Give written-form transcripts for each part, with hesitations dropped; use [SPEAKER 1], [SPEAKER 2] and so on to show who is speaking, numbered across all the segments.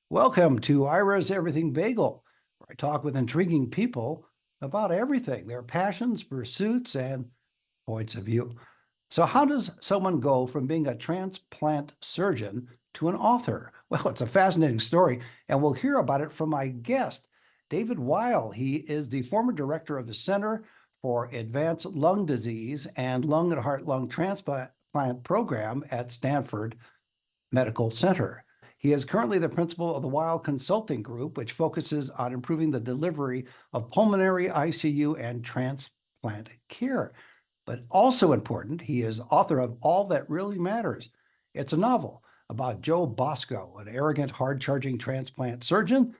[SPEAKER 1] Welcome to Ira's Everything Bagel, where I talk with intriguing people about everything, their passions, pursuits, and points of view. So, how does someone go from being a transplant surgeon to an author? Well, it's a fascinating story, and we'll hear about it from my guest, David Weil. He is the former director of the Center for Advanced Lung Disease and Lung and Heart Lung Transplant Program at Stanford Medical Center. He is currently the principal of the Weil Consulting Group, which focuses on improving the delivery of pulmonary ICU and transplant care. But also important, he is author of All That Really Matters. It's a novel about Joe Bosco, an arrogant, hard-charging transplant surgeon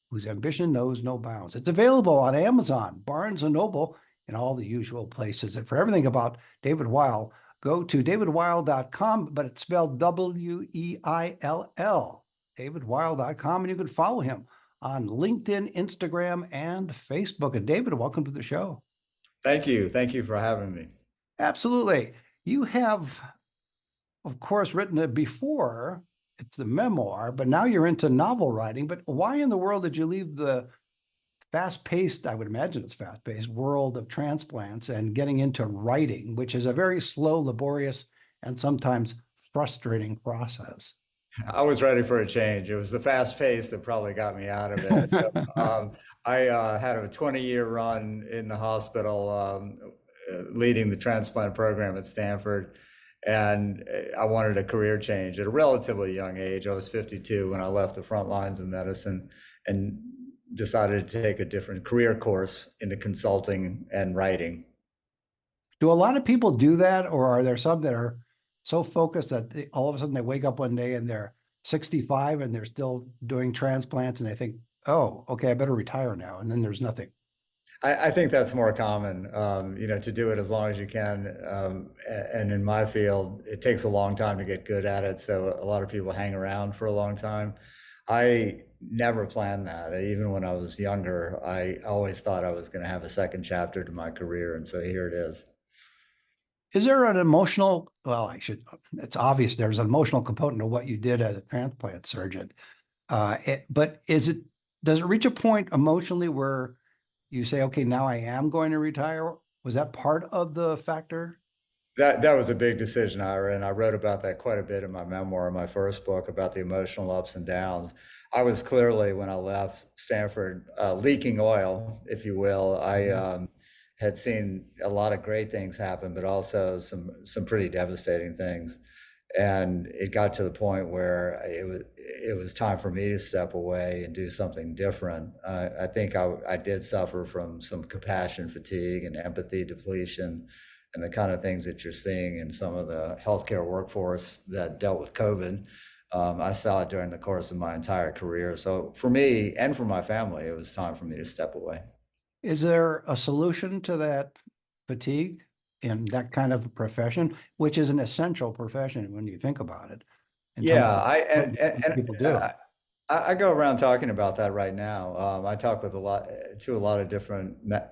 [SPEAKER 1] whose ambition knows no bounds. It's available on Amazon, Barnes and Noble, and all the usual places. And for everything about David Weil, go to davidweil.com, but it's spelled Weill, davidweil.com, and you can follow him on LinkedIn, Instagram, and Facebook. And David, welcome to the show.
[SPEAKER 2] Thank you. Thank you for having me.
[SPEAKER 1] Absolutely. You have, of course, written it before. It's the memoir, but now you're into novel writing. But why in the world did you leave the fast-paced, I would imagine it's fast-paced, world of transplants and getting into writing, which is a very slow, laborious, and sometimes frustrating process?
[SPEAKER 2] I was ready for a change. It was the fast pace that probably got me out of it. I had a 20-year run in the hospital, leading the transplant program at Stanford, and I wanted a career change at a relatively young age. I was 52 when I left the front lines of medicine and decided to take a different career course into consulting and writing.
[SPEAKER 1] Do a lot of people do that, or are there some that are so focused that all of a sudden they wake up one day and they're 65 and they're still doing transplants and they think, oh, okay, I better retire now. And then there's nothing.
[SPEAKER 2] I think that's more common, to do it as long as you can. And in my field, it takes a long time to get good at it. So a lot of people hang around for a long time. I never planned that. Even when I was younger, I always thought I was going to have a second chapter to my career. And so here it is.
[SPEAKER 1] Is there an emotional, well, it's obvious there's an emotional component of what you did as a transplant surgeon. But does it reach a point emotionally where you say, okay, now I am going to retire? Was that part of the factor?
[SPEAKER 2] That was a big decision, Ira, and I wrote about that quite a bit in my memoir, in my first book, about the emotional ups and downs. I was clearly, when I left Stanford, leaking oil, if you will. I had seen a lot of great things happen, but also some pretty devastating things. And it got to the point where it was time for me to step away and do something different. I think I did suffer from some compassion fatigue and empathy depletion, and the kind of things that you're seeing in some of the healthcare workforce that dealt with COVID. I saw it during the course of my entire career. So for me and for my family, it was time for me to step away.
[SPEAKER 1] Is there a solution to that fatigue in that kind of a profession, which is an essential profession when you think about it, in terms
[SPEAKER 2] Yeah,
[SPEAKER 1] of
[SPEAKER 2] I
[SPEAKER 1] what
[SPEAKER 2] and, and, and
[SPEAKER 1] people do?
[SPEAKER 2] I go around talking about that right now. I talk with a lot of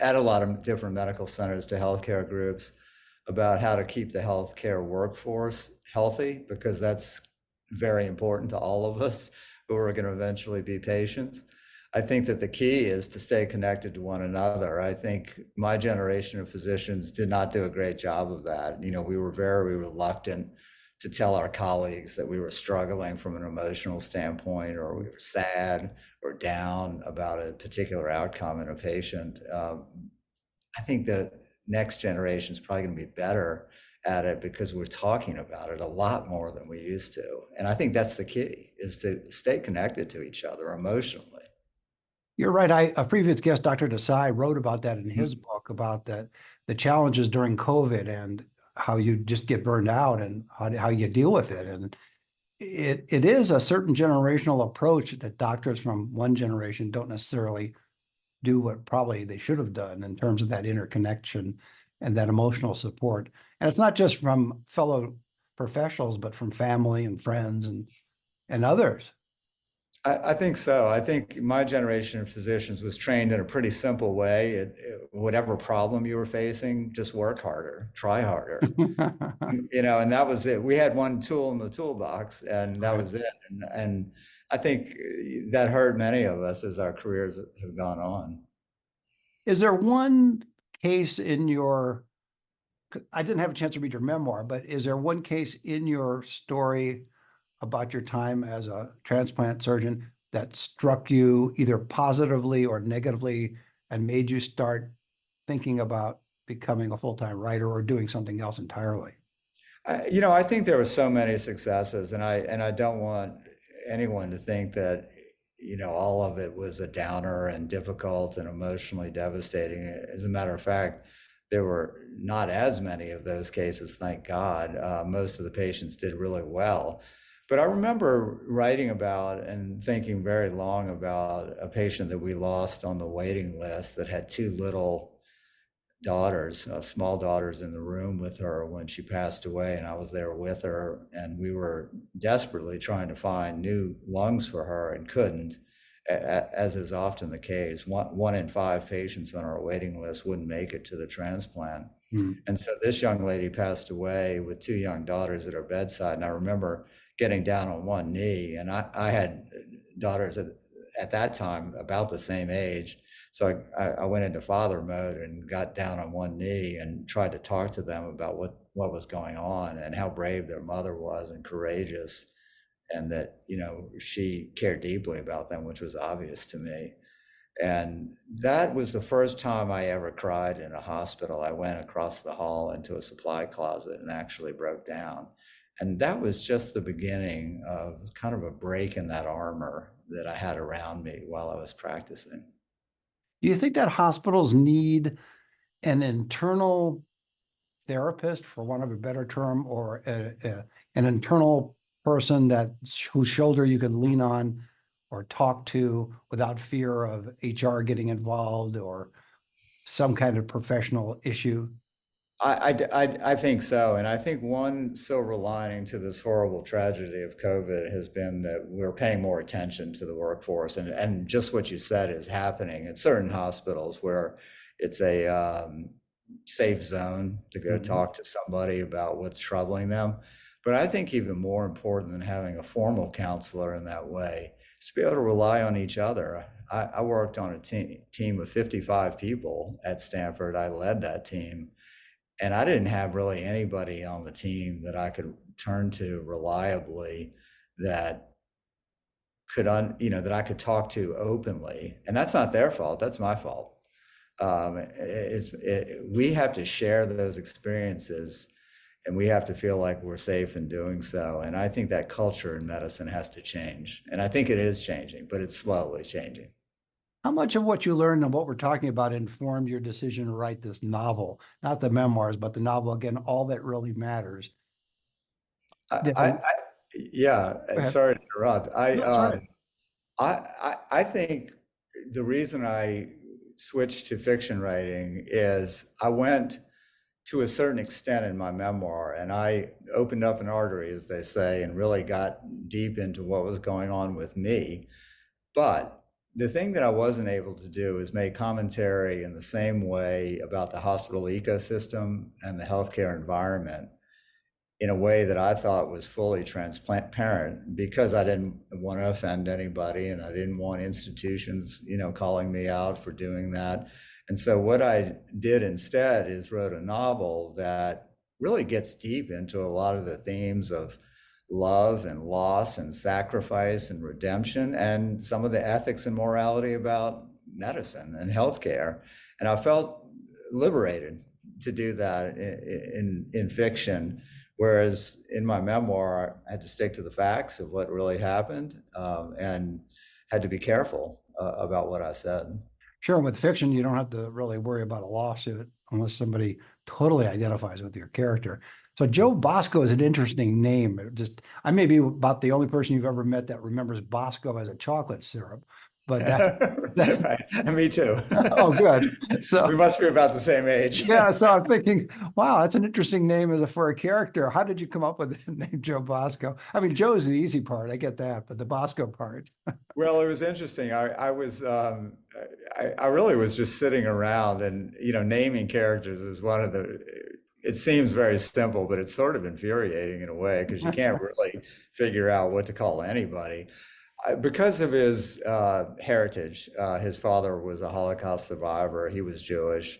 [SPEAKER 2] at a lot of different medical centers to healthcare groups about how to keep the healthcare workforce healthy, because that's very important to all of us who are going to eventually be patients. I think that the key is to stay connected to one another. I think my generation of physicians did not do a great job of that. We were very reluctant to tell our colleagues that we were struggling from an emotional standpoint, or we were sad or down about a particular outcome in a patient. I think the next generation is probably going to be better at it because we're talking about it a lot more than we used to. And I think that's the key, is to stay connected to each other emotionally.
[SPEAKER 1] You're right. A previous guest, Dr. Desai, wrote about that in his book about the challenges during COVID and how you just get burned out and how you deal with it. And it is a certain generational approach that doctors from one generation don't necessarily do what probably they should have done in terms of that interconnection and that emotional support. And it's not just from fellow professionals, but from family and friends and others.
[SPEAKER 2] I think so. I think my generation of physicians was trained in a pretty simple way. Whatever problem you were facing, just work harder, try harder. And that was it. We had one tool in the toolbox, and that
[SPEAKER 1] Right.
[SPEAKER 2] was it. And I think that hurt many of us as our careers have gone on.
[SPEAKER 1] Is there one case in your, I didn't have a chance to read your memoir, but is there one case in your story about your time as a transplant surgeon that struck you either positively or negatively and made you start thinking about becoming a full-time writer or doing something else entirely?
[SPEAKER 2] I think there were so many successes, and I don't want anyone to think that, all of it was a downer and difficult and emotionally devastating. As a matter of fact, there were not as many of those cases, thank God. Most of the patients did really well. But I remember writing about and thinking very long about a patient that we lost on the waiting list that had two little daughters, small daughters in the room with her when she passed away. And I was there with her, and we were desperately trying to find new lungs for her and couldn't, as is often the case. One in five patients on our waiting list wouldn't make it to the transplant.
[SPEAKER 1] Mm.
[SPEAKER 2] And so this young lady passed away with two young daughters at her bedside. And I remember getting down on one knee, and I had daughters at that time about the same age. So I went into father mode and got down on one knee and tried to talk to them about what was going on and how brave their mother was and courageous, and that, she cared deeply about them, which was obvious to me. And that was the first time I ever cried in a hospital. I went across the hall into a supply closet and actually broke down. And that was just the beginning of kind of a break in that armor that I had around me while I was practicing.
[SPEAKER 1] Do you think that hospitals need an internal therapist, for want of a better term, or an internal person that whose shoulder you can lean on or talk to without fear of HR getting involved or some kind of professional issue?
[SPEAKER 2] I think so. And I think one silver lining to this horrible tragedy of COVID has been that we're paying more attention to the workforce. And just what you said is happening at certain hospitals where it's a safe zone to go talk to somebody about what's troubling them. But I think even more important than having a formal counselor in that way is to be able to rely on each other. I worked on a team of 55 people at Stanford. I led that team. And I didn't have really anybody on the team that I could turn to reliably that that I could talk to openly. And that's not their fault. That's my fault. We have to share those experiences, and we have to feel like we're safe in doing so. And I think that culture in medicine has to change. And I think it is changing, but it's slowly changing.
[SPEAKER 1] How much of what you learned and what we're talking about informed your decision to write this novel? Not the memoirs, but the novel, again, All That Really Matters.
[SPEAKER 2] I,
[SPEAKER 1] Did
[SPEAKER 2] I,
[SPEAKER 1] it-
[SPEAKER 2] I yeah,
[SPEAKER 1] Go
[SPEAKER 2] and
[SPEAKER 1] ahead.
[SPEAKER 2] sorry to interrupt.
[SPEAKER 1] No, sorry.
[SPEAKER 2] I think the reason I switched to fiction writing is I went to a certain extent in my memoir, and I opened up an artery, as they say, and really got deep into what was going on with me. But the thing that I wasn't able to do is make commentary in the same way about the hospital ecosystem and the healthcare environment in a way that I thought was fully transparent, because I didn't want to offend anybody and I didn't want institutions, calling me out for doing that. And so what I did instead is wrote a novel that really gets deep into a lot of the themes of love and loss and sacrifice and redemption and some of the ethics and morality about medicine and healthcare. And I felt liberated to do that in fiction. Whereas in my memoir, I had to stick to the facts of what really happened, and had to be careful about what I said.
[SPEAKER 1] Sure, with fiction, you don't have to really worry about a lawsuit unless somebody totally identifies with your character. So Joe Bosco is an interesting name. I may be about the only person you've ever met that remembers Bosco as a chocolate syrup, but that
[SPEAKER 2] Right. And me too.
[SPEAKER 1] oh, good.
[SPEAKER 2] We
[SPEAKER 1] So
[SPEAKER 2] must be about the same age.
[SPEAKER 1] yeah, so I'm thinking, wow, that's an interesting name for a character. How did you come up with the name Joe Bosco? I mean, Joe is the easy part, I get that, but the Bosco part.
[SPEAKER 2] Well, it was interesting. I was I really was just sitting around, and naming characters is one of the. It seems very simple, but it's sort of infuriating in a way because you can't really figure out what to call anybody. Because of his heritage, his father was a Holocaust survivor. He was Jewish.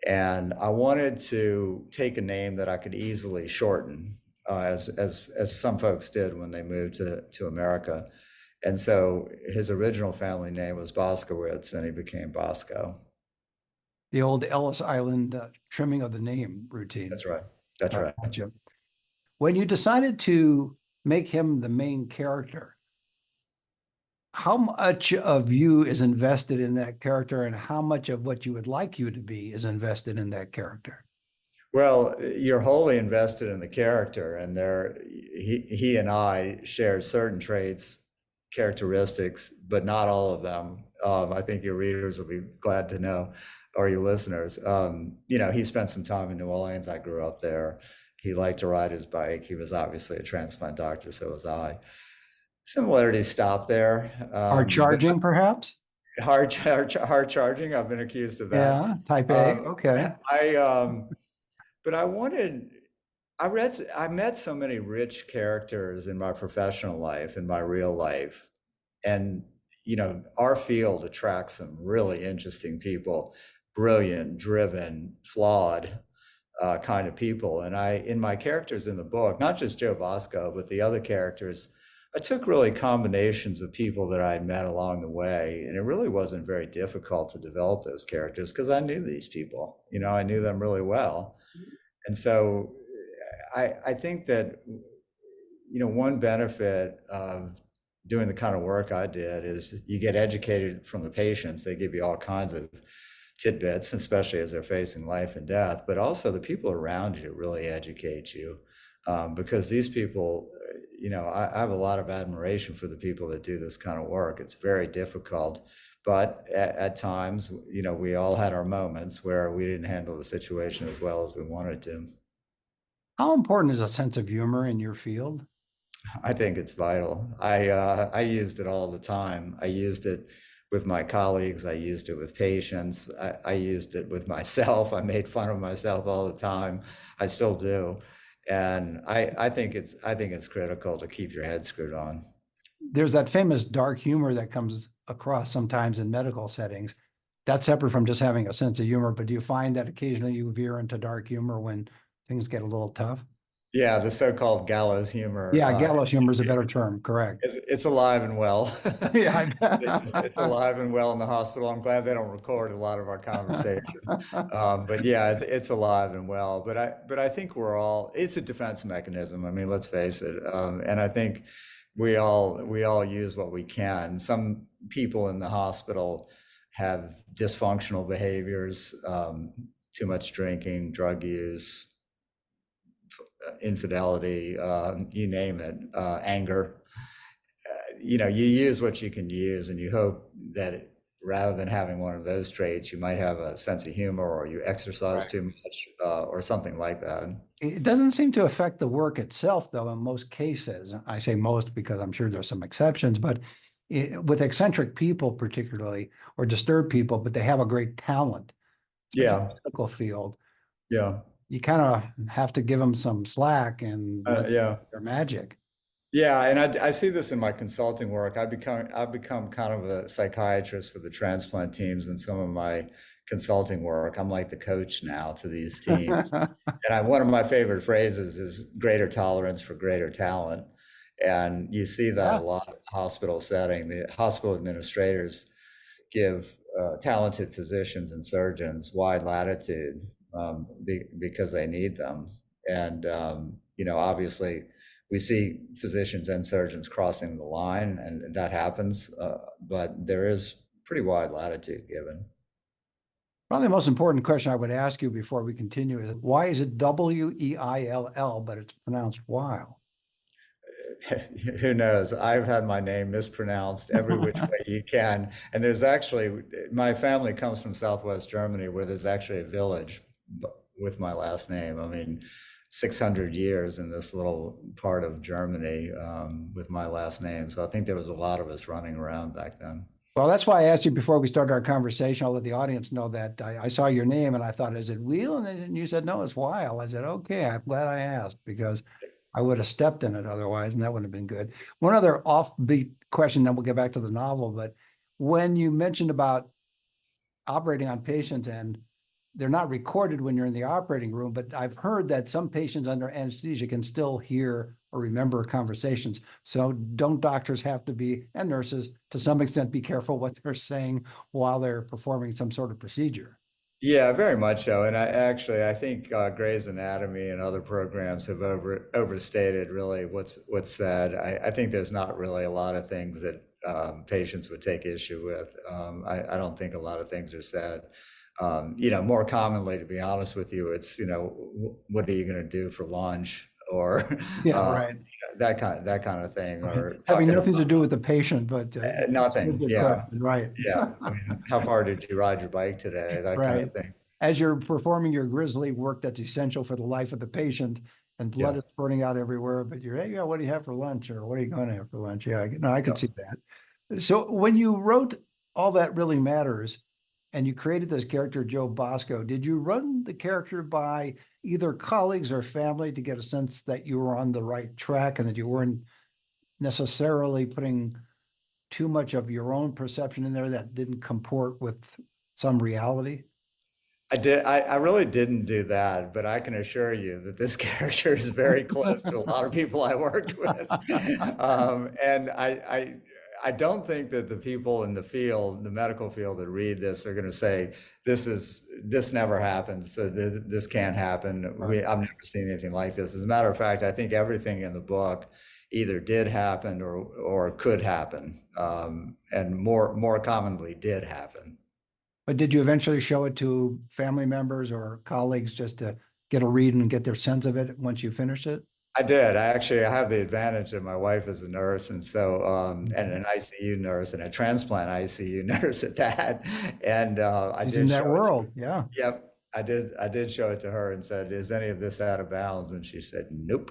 [SPEAKER 2] And I wanted to take a name that I could easily shorten, as some folks did when they moved to America. And so his original family name was Boskowitz, and he became Bosco.
[SPEAKER 1] The old Ellis Island trimming of the name routine.
[SPEAKER 2] That's right. That's right.
[SPEAKER 1] Gotcha. When you decided to make him the main character, how much of you is invested in that character, and how much of what you would like you to be is invested in that character?
[SPEAKER 2] Well, you're wholly invested in the character, and he and I share certain traits, characteristics, but not all of them. I think your readers will be glad to know, or your listeners. He spent some time in New Orleans. I grew up there. He liked to ride his bike. He was obviously a transplant doctor, so was I. Similarities stop there.
[SPEAKER 1] Hard charging, perhaps?
[SPEAKER 2] Hard charging. I've been accused of that.
[SPEAKER 1] Yeah, type A. Okay.
[SPEAKER 2] But I met so many rich characters in my professional life, in my real life. And, our field attracts some really interesting people, brilliant, driven, flawed kind of people. And in my characters in the book, not just Joe Bosco, but the other characters, I took really combinations of people that I had met along the way. And it really wasn't very difficult to develop those characters because I knew these people, I knew them really well. And so I think that, one benefit of doing the kind of work I did is you get educated from the patients. They give you all kinds of tidbits, especially as they're facing life and death, but also the people around you really educate you, because these people, I have a lot of admiration for the people that do this kind of work. It's very difficult. But at times, we all had our moments where we didn't handle the situation as well as we wanted to.
[SPEAKER 1] How important is a sense of humor in your field?
[SPEAKER 2] I think it's vital. I used it all the time. I used it with my colleagues. I used it with patients. I used it with myself. I made fun of myself all the time. I still do. And I think it's critical to keep your head screwed on.
[SPEAKER 1] There's that famous dark humor that comes across sometimes in medical settings. That's separate from just having a sense of humor, but do you find that occasionally you veer into dark humor when things get a little tough?
[SPEAKER 2] Yeah, the so-called gallows humor.
[SPEAKER 1] Yeah, gallows humor is a better term, correct.
[SPEAKER 2] It's alive and well.
[SPEAKER 1] Yeah,
[SPEAKER 2] it's alive and well in the hospital. I'm glad they don't record a lot of our conversation. But yeah, it's alive and well. But I think it's a defense mechanism. I mean, let's face it. And I think we all use what we can. Some people in the hospital have dysfunctional behaviors, too much drinking, drug use, infidelity, you name it, anger. You use what you can use, and you hope that rather than having one of those traits, you might have a sense of humor, or you exercise too much, or something like that.
[SPEAKER 1] It doesn't seem to affect the work itself, though, in most cases. I say most because I'm sure there's some exceptions, but with eccentric people particularly, or disturbed people, but they have a great talent.
[SPEAKER 2] Yeah.
[SPEAKER 1] In the medical field.
[SPEAKER 2] Yeah.
[SPEAKER 1] You kind of have to give them some slack and their magic.
[SPEAKER 2] Yeah, and I see this in my consulting work. I've become kind of a psychiatrist for the transplant teams in some of my consulting work. I'm like the coach now to these teams. And one of my favorite phrases is greater tolerance for greater talent. And you see that a lot in the hospital setting. The hospital administrators give talented physicians and surgeons wide latitude because they need them. And, obviously, we see physicians and surgeons crossing the line, and that happens, but there is pretty wide latitude given.
[SPEAKER 1] Probably the most important question I would ask you before we continue is, why is it Weill, but it's pronounced Weil?
[SPEAKER 2] Who knows? I've had my name mispronounced every which way you can. And there's actually, my family comes from Southwest Germany, where there's actually a village with my last name. I mean, 600 years in this little part of Germany with my last name. So I think there was a lot of us running around back then.
[SPEAKER 1] Well, that's why I asked you before we started our conversation. I'll let the audience know that I saw your name and I thought, is it Weill? And you said, no, it's Weil. I said, okay, I'm glad I asked, because I would have stepped in it otherwise, and that would have been good. One other offbeat question, then we'll get back to the novel. But when you mentioned about operating on patients and they're not recorded when you're in the operating room, but I've heard that some patients under anesthesia can still hear or remember conversations. So don't doctors have to be, and nurses to some extent, be careful what they're saying while they're performing some sort of procedure?
[SPEAKER 2] Yeah, very much so. And I think Grey's Anatomy and other programs have overstated really what's said. I think there's not really a lot of things that patients would take issue with. I don't think a lot of things are said. More commonly, to be honest with you, it's what are you going to do for lunch, or
[SPEAKER 1] Yeah,
[SPEAKER 2] uh,
[SPEAKER 1] right.
[SPEAKER 2] that kind of thing,
[SPEAKER 1] Right.
[SPEAKER 2] or
[SPEAKER 1] Having
[SPEAKER 2] talking
[SPEAKER 1] nothing to
[SPEAKER 2] about
[SPEAKER 1] do with the patient, but it's a
[SPEAKER 2] nothing.
[SPEAKER 1] good
[SPEAKER 2] Yeah,
[SPEAKER 1] question, right?
[SPEAKER 2] yeah. I mean, how far did you ride your bike today? That kind
[SPEAKER 1] Right.
[SPEAKER 2] of thing.
[SPEAKER 1] As you're performing your grisly work that's essential for the life of the patient and blood
[SPEAKER 2] Yeah.
[SPEAKER 1] is spurting out everywhere, but you're, hey, yeah, what do you have for lunch? Or what are you going to have for lunch? Yeah, no, I could
[SPEAKER 2] Yeah.
[SPEAKER 1] see that. So when you wrote All That Really Matters and you created this character, Joe Bosco, did you run the character by either colleagues or family to get a sense that you were on the right track and that you weren't necessarily putting too much of your own perception in there that didn't comport with some reality?
[SPEAKER 2] I did. I really didn't do that, but I can assure you that this character is very close to a lot of people I worked with. And I don't think that the people in the field, the medical field that read this are going to say, this never happens. So this can't happen.
[SPEAKER 1] Right.
[SPEAKER 2] I've never seen anything like this. As a matter of fact, I think everything in the book either did happen or could happen. And more commonly did happen.
[SPEAKER 1] But did you eventually show it to family members or colleagues just to get a read and get their sense of it once you finished it?
[SPEAKER 2] I did. I have the advantage that my wife is a nurse, and so and
[SPEAKER 1] Mhm.
[SPEAKER 2] an ICU nurse and a transplant ICU nurse at that. And I
[SPEAKER 1] She's in
[SPEAKER 2] did show
[SPEAKER 1] that
[SPEAKER 2] it.
[SPEAKER 1] world. Yeah.
[SPEAKER 2] Yep, I did. I did show it to her and said, "Is any of this out of bounds?" And she said, "Nope."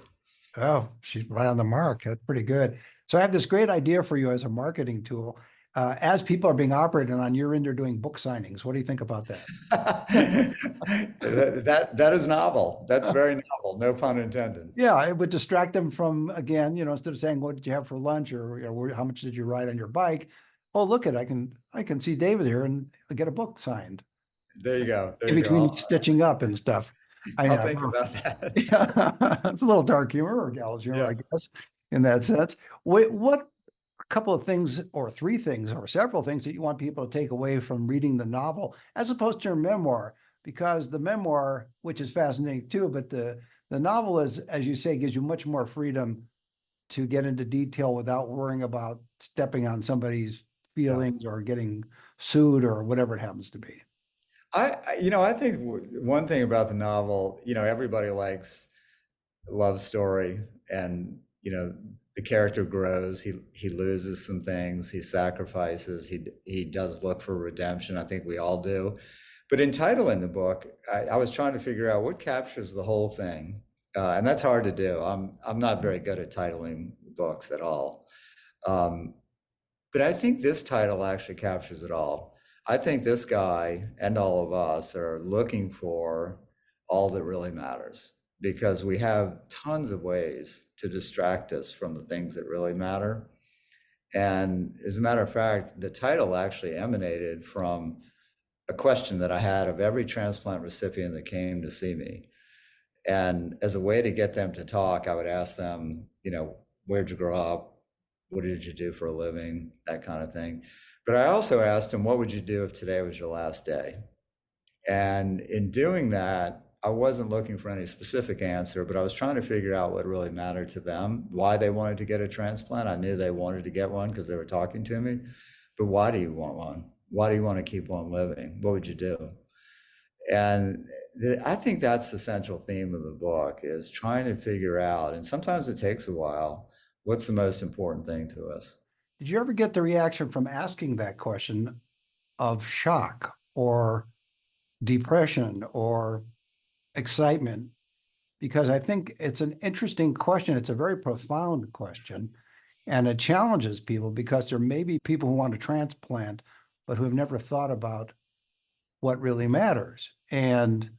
[SPEAKER 1] Oh, she's right on the mark. That's pretty good. So I have this great idea for you as a marketing tool. As people are being operated on, you're in there doing book signings. What do you think about that?
[SPEAKER 2] That is novel. That's very novel. No pun intended.
[SPEAKER 1] Yeah, it would distract them from, again, instead of saying, what did you have for lunch? Or, how much did you ride on your bike? Oh, look I can see David here and get a book signed
[SPEAKER 2] There you go. There
[SPEAKER 1] in
[SPEAKER 2] you go.
[SPEAKER 1] between stitching up and stuff. I
[SPEAKER 2] I'll
[SPEAKER 1] have.
[SPEAKER 2] think about that.
[SPEAKER 1] Yeah, it's a little dark humor or gallows humor,
[SPEAKER 2] Yeah.
[SPEAKER 1] I guess, in that sense. What a couple of things or three things or several things that you want people to take away from reading the novel as opposed to your memoir? Because the memoir, which is fascinating too, but the novel is, as you say, gives you much more freedom to get into detail without worrying about stepping on somebody's
[SPEAKER 2] Yeah.
[SPEAKER 1] feelings or getting sued or whatever it happens to be.
[SPEAKER 2] I think one thing about the novel, everybody likes love story, and the character grows. He loses some things, he sacrifices, he does look for redemption. I think we all do. But in titling the book, I was trying to figure out what captures the whole thing, and that's hard to do. I'm not very good at titling books at all. Um, but I think this title actually captures it all. I think this guy and all of us are looking for all that really matters, because we have tons of ways to distract us from the things that really matter. And as a matter of fact, the title actually emanated from a question that I had of every transplant recipient that came to see me. And as a way to get them to talk, I would ask them, where'd you grow up? What did you do for a living? That kind of thing. But I also asked them, what would you do if today was your last day? And in doing that, I wasn't looking for any specific answer, but I was trying to figure out what really mattered to them, why they wanted to get a transplant. I knew they wanted to get one because they were talking to me. But why do you want one? Why do you want to keep on living? What would you do? And I think that's the central theme of the book, is trying to figure out, and sometimes it takes a while, what's the most important thing to us.
[SPEAKER 1] Did you ever get the reaction from asking that question of shock or depression or excitement? Because I think it's an interesting question. It's a very profound question, and it challenges people because there may be people who want to transplant, but who have never thought about what really matters. And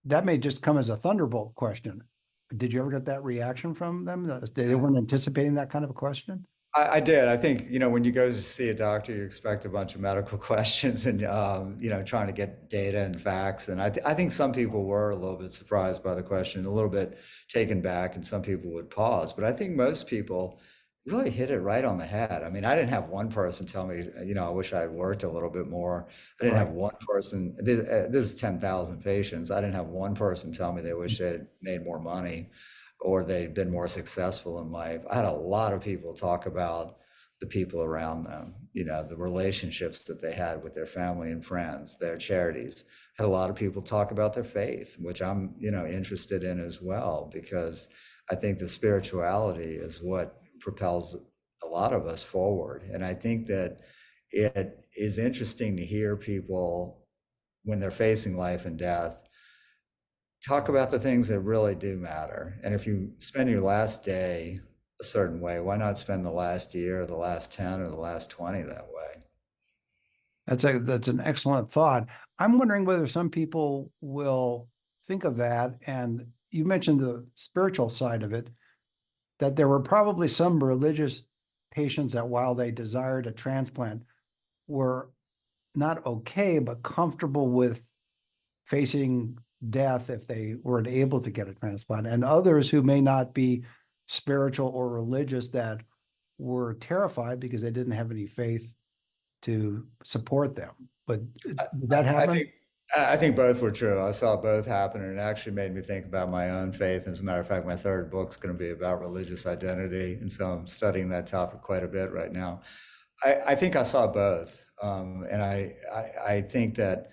[SPEAKER 1] that may just come as a thunderbolt question. Did you ever get that reaction from them? They weren't anticipating that kind of a question?
[SPEAKER 2] I did. I think, when you go to see a doctor, you expect a bunch of medical questions and, trying to get data and facts. And I think some people were a little bit surprised by the question, a little bit taken back, and some people would pause. But I think most people really hit it right on the head. I mean, I didn't have one person tell me, I wish I had worked a little bit more. I didn't have
[SPEAKER 1] Right.
[SPEAKER 2] one person, this is 10,000 patients. I didn't have one person tell me they wish they had made more money or they'd been more successful in life. I had a lot of people talk about the people around them, the relationships that they had with their family and friends, their charities. Had a lot of people talk about their faith, which I'm, interested in as well, because I think the spirituality is what propels a lot of us forward. And I think that it is interesting to hear people when they're facing life and death talk about the things that really do matter. And if you spend your last day a certain way, why not spend the last year, or the last 10, or the last 20 that way?
[SPEAKER 1] That's an excellent thought. I'm wondering whether some people will think of that. And you mentioned the spiritual side of it, that there were probably some religious patients that while they desired a transplant were not okay, but comfortable with facing death if they weren't able to get a transplant, and others who may not be spiritual or religious that were terrified because they didn't have any faith to support them. But did that
[SPEAKER 2] I
[SPEAKER 1] happen?
[SPEAKER 2] think I think both were true. I saw both happen, and it actually made me think about my own faith. As a matter of fact, my third book's going to be about religious identity, and so I'm studying that topic quite a bit right now. I think I saw both, and I think that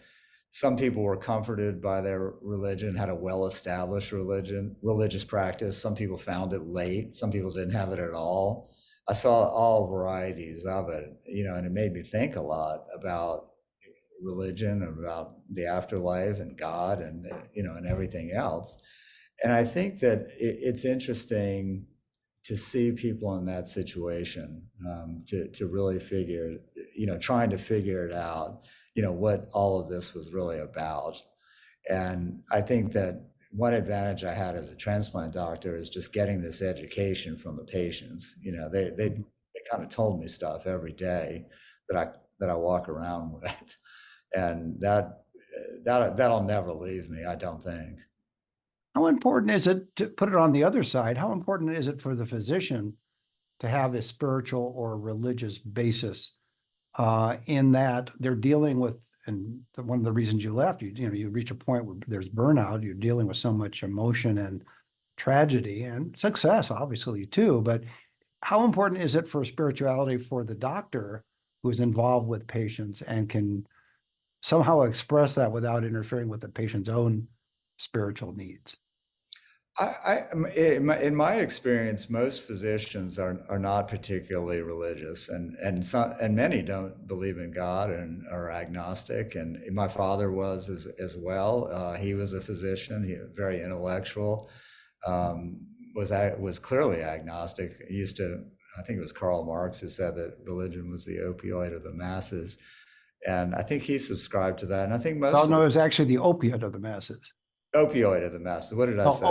[SPEAKER 2] some people were comforted by their religion, had a well-established religious practice. Some people found it late. Some people didn't have it at all. I saw all varieties of it, and it made me think a lot about religion, about the afterlife and God, and and everything else. And I think that it's interesting to see people in that situation, to really figure, trying to figure it out, what all of this was really about. And I think that one advantage I had as a transplant doctor is just getting this education from the patients. They kind of told me stuff every day that I walk around with, and that'll never leave me, I don't think.
[SPEAKER 1] How important is it, to put it on the other side, how important is it for the physician to have a spiritual or religious basis, in that they're dealing with, and one of the reasons you left, you reach a point where there's burnout, you're dealing with so much emotion and tragedy and success, obviously, too. But how important is it for spirituality for the doctor who's involved with patients and can somehow express that without interfering with the patient's own spiritual needs?
[SPEAKER 2] In my experience, most physicians are not particularly religious, and many don't believe in God and are agnostic. And my father was as well. He was a physician. He was very intellectual. Was clearly agnostic. He used to, I think it was Karl Marx who said that religion was the opioid of the masses, and I think he subscribed to that. And I think
[SPEAKER 1] Well,
[SPEAKER 2] most of
[SPEAKER 1] no,
[SPEAKER 2] the
[SPEAKER 1] it's actually the opiate of the masses.
[SPEAKER 2] opioid of the masses. What did I
[SPEAKER 1] Oh,
[SPEAKER 2] say?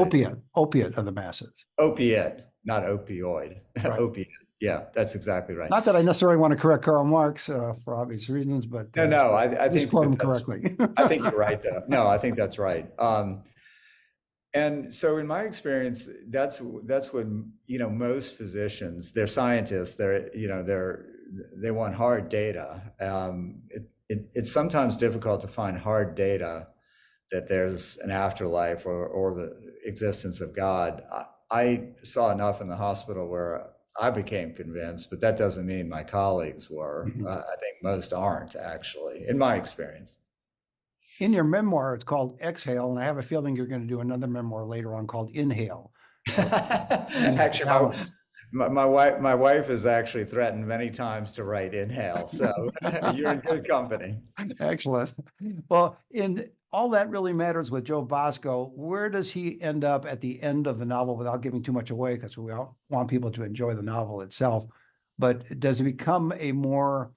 [SPEAKER 1] opiate of the masses.
[SPEAKER 2] Opiate, not opioid.
[SPEAKER 1] Right.
[SPEAKER 2] Opiate. Yeah, that's exactly right.
[SPEAKER 1] Not that I necessarily want to correct Karl Marx, for obvious reasons, but
[SPEAKER 2] No, no, I
[SPEAKER 1] just
[SPEAKER 2] think
[SPEAKER 1] quote him
[SPEAKER 2] that that's,
[SPEAKER 1] correctly.
[SPEAKER 2] I think you're right though. No, I think that's right. And so in my experience, that's when, most physicians, they're scientists, they want hard data. It's sometimes difficult to find hard data that there's an afterlife, or the existence of God. I saw enough in the hospital where I became convinced, but that doesn't mean my colleagues were.
[SPEAKER 1] Mhm.
[SPEAKER 2] I think most aren't, actually, in my experience.
[SPEAKER 1] In your memoir, it's called Exhale, and I have a feeling you're going to do another memoir later on called Inhale. So use the
[SPEAKER 2] Actually,
[SPEAKER 1] balance.
[SPEAKER 2] my wife has actually threatened many times to write Inhale, so you're in good company.
[SPEAKER 1] Excellent. Well, in all that really matters with Joe Bosco, where does he end up at the end of the novel without giving too much away? Because we all want people to enjoy the novel itself. But does he become a more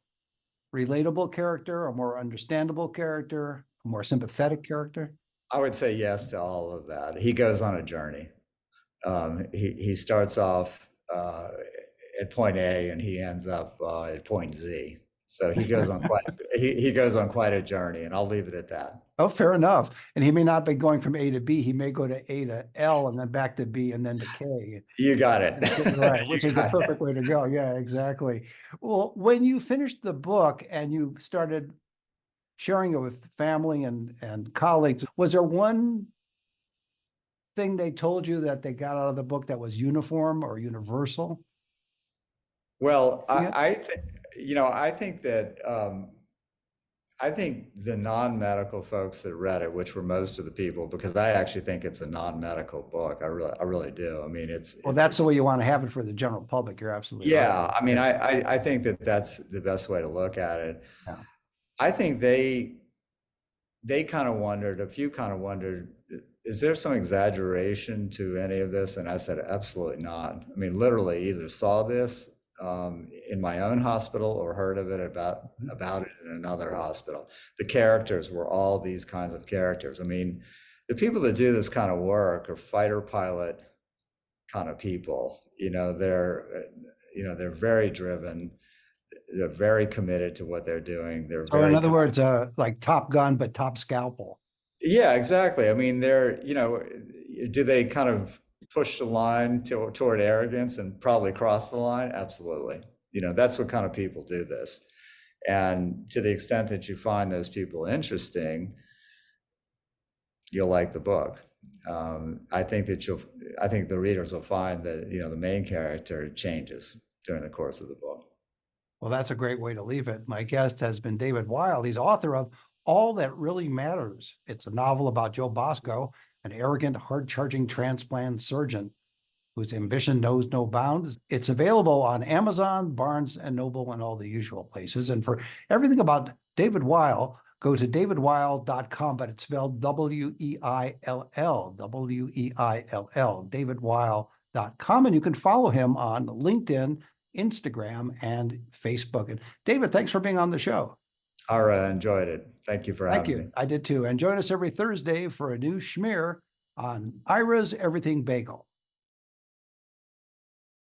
[SPEAKER 1] relatable character, a more understandable character, a more sympathetic character?
[SPEAKER 2] I would say yes to all of that. He goes on a journey. He starts off at point A and he ends up at point Z. So he goes on he goes on quite a journey, and I'll leave it at that.
[SPEAKER 1] Oh, fair enough. And he may not be going from A to B. He may go to A to L and then back to B and then to K.
[SPEAKER 2] You got it.
[SPEAKER 1] Right,
[SPEAKER 2] You
[SPEAKER 1] which is the
[SPEAKER 2] got it.
[SPEAKER 1] perfect way to go. Yeah, exactly. Well, when you finished the book and you started sharing it with family and colleagues, was there one thing they told you that they got out of the book that was uniform or universal?
[SPEAKER 2] Well,
[SPEAKER 1] Yeah.
[SPEAKER 2] I think that I think the non-medical folks that read it, which were most of the people, because I actually think it's a non-medical book. I really do. I mean,
[SPEAKER 1] Well, that's the way you want to have it for the general public. You're absolutely right.
[SPEAKER 2] yeah. I mean, I think that that's the best way to look at it.
[SPEAKER 1] Yeah.
[SPEAKER 2] I think they kind of wondered, a few kind of wondered, is there some exaggeration to any of this? And I said, absolutely not. I mean, literally either saw this in my own hospital or heard of it about it in another hospital. The characters were all these kinds of characters. I mean, the people that do this kind of work are fighter pilot kind of people. They're very driven. They're very committed to what they're doing. They're
[SPEAKER 1] Or
[SPEAKER 2] very
[SPEAKER 1] in other words, like Top Gun, but top scalpel.
[SPEAKER 2] yeah, exactly. I mean, do they kind of push the line toward arrogance and probably cross the line? Absolutely. That's what kind of people do this. And to the extent that you find those people interesting, you'll like the book. I think the readers will find that, the main character changes during the course of the book.
[SPEAKER 1] Well, that's a great way to leave it. My guest has been David Weil. He's author of All That Really Matters. It's a novel about Joe Bosco, an arrogant, hard-charging transplant surgeon whose ambition knows no bounds. It's available on Amazon, Barnes and Noble, and all the usual places. And for everything about David Weil, go to davidweil.com, but it's spelled W-E-I-L-L, W-E-I-L-L, davidweil.com. And you can follow him on LinkedIn, Instagram, and Facebook. And David, thanks for being on the show.
[SPEAKER 2] All right, I enjoyed it. Thank you for having me.
[SPEAKER 1] I did too. And join us every Thursday for a new schmear on Ira's Everything Bagel.